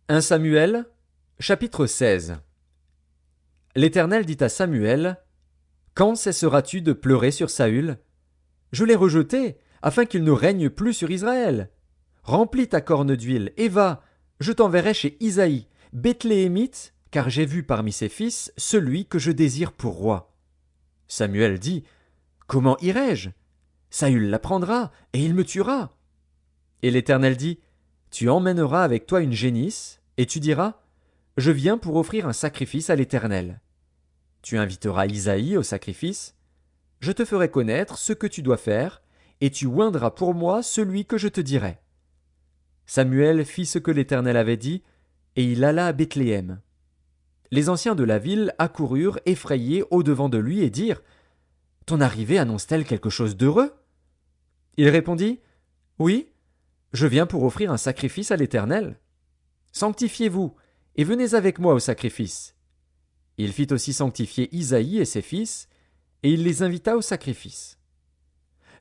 1 Samuel, chapitre 16. L'Éternel dit à Samuel: Quand cesseras-tu de pleurer sur Saül? Je l'ai rejeté, afin qu'il ne règne plus sur Israël. Remplis ta corne d'huile, et va, je t'enverrai chez Isaïe, Bethléemite, car j'ai vu parmi ses fils celui que je désire pour roi. Samuel dit: Comment irai-je? Saül l'apprendra, et il me tuera. Et l'Éternel dit: Tu emmèneras avec toi une génisse, et tu diras: Je viens pour offrir un sacrifice à l'Éternel. Tu inviteras Isaïe au sacrifice. Je te ferai connaître ce que tu dois faire, et tu oindras pour moi celui que je te dirai. Samuel fit ce que l'Éternel avait dit, et il alla à Bethléem. Les anciens de la ville accoururent effrayés au-devant de lui et dirent: Ton arrivée annonce-t-elle quelque chose d'heureux? Il répondit: Oui, je viens pour offrir un sacrifice à l'Éternel. Sanctifiez-vous, et venez avec moi au sacrifice. Il fit aussi sanctifier Isaïe et ses fils, et il les invita au sacrifice.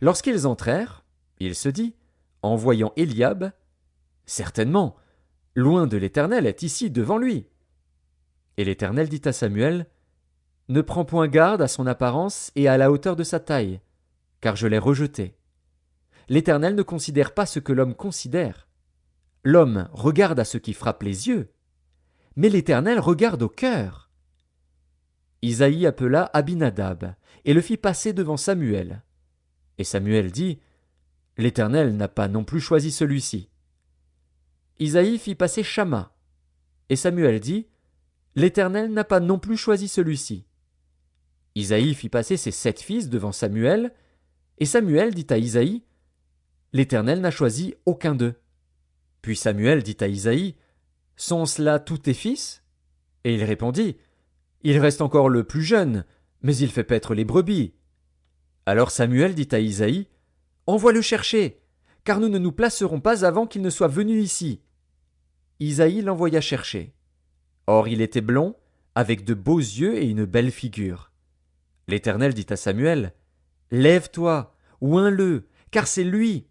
Lorsqu'ils entrèrent, il se dit, en voyant Éliab: Certainement, loin de l'Éternel est ici devant lui. Et l'Éternel dit à Samuel: Ne prends point garde à son apparence et à la hauteur de sa taille, car je l'ai rejeté. L'Éternel ne considère pas ce que l'homme considère. L'homme regarde à ce qui frappe les yeux, mais l'Éternel regarde au cœur. Isaïe appela Abinadab et le fit passer devant Samuel. Et Samuel dit: L'Éternel n'a pas non plus choisi celui-ci. Isaïe fit passer Shamma. Et Samuel dit: L'Éternel n'a pas non plus choisi celui-ci. Isaïe fit passer ses 7 fils devant Samuel, et Samuel dit à Isaïe: L'Éternel n'a choisi aucun d'eux. Puis Samuel dit à Isaïe: Sont-ce là tous tes fils? Et il répondit: Il reste encore le plus jeune, mais il fait paître les brebis. Alors Samuel dit à Isaïe: Envoie-le chercher, car nous ne nous placerons pas avant qu'il ne soit venu ici. Isaïe l'envoya chercher. Or il était blond, avec de beaux yeux et une belle figure. L'Éternel dit à Samuel: Lève-toi, oins-le, car c'est lui.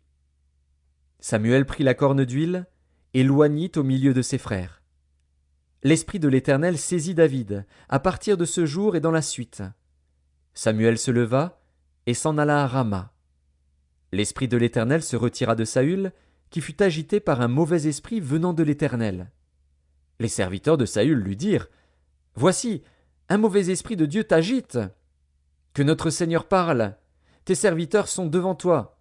Samuel prit la corne d'huile et l'oignit au milieu de ses frères. L'Esprit de l'Éternel saisit David, à partir de ce jour et dans la suite. Samuel se leva et s'en alla à Rama. L'Esprit de l'Éternel se retira de Saül, qui fut agité par un mauvais esprit venant de l'Éternel. Les serviteurs de Saül lui dirent: Voici, un mauvais esprit de Dieu t'agite. Que notre Seigneur parle. Tes serviteurs sont devant toi.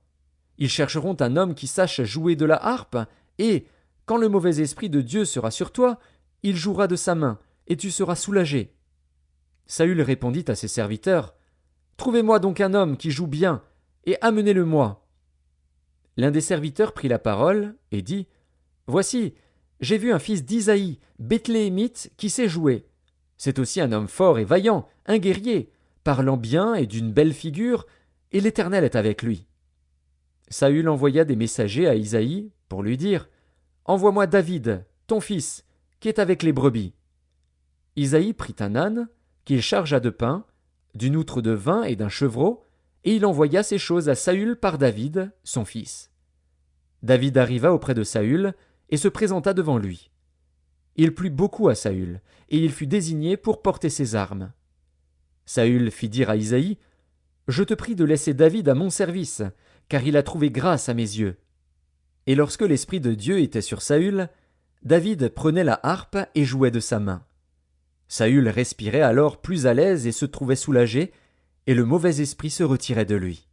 Ils chercheront un homme qui sache jouer de la harpe, et, quand le mauvais esprit de Dieu sera sur toi, il jouera de sa main, et tu seras soulagé. Saül répondit à ses serviteurs: Trouvez-moi donc un homme qui joue bien, et amenez-le-moi. L'un des serviteurs prit la parole et dit: Voici, j'ai vu un fils d'Isaïe, Bethléemite, qui sait jouer. C'est aussi un homme fort et vaillant, un guerrier, parlant bien et d'une belle figure, et l'Éternel est avec lui. Saül envoya des messagers à Isaïe pour lui dire: Envoie-moi David, ton fils, qui est avec les brebis. Isaïe prit un âne, qu'il chargea de pain, d'une outre de vin et d'un chevreau, et il envoya ces choses à Saül par David, son fils. David arriva auprès de Saül et se présenta devant lui. Il plut beaucoup à Saül, et il fut désigné pour porter ses armes. Saül fit dire à Isaïe: Je te prie de laisser David à mon service, car il a trouvé grâce à mes yeux. Et lorsque l'Esprit de Dieu était sur Saül, David prenait la harpe et jouait de sa main. Saül respirait alors plus à l'aise et se trouvait soulagé, et le mauvais esprit se retirait de lui.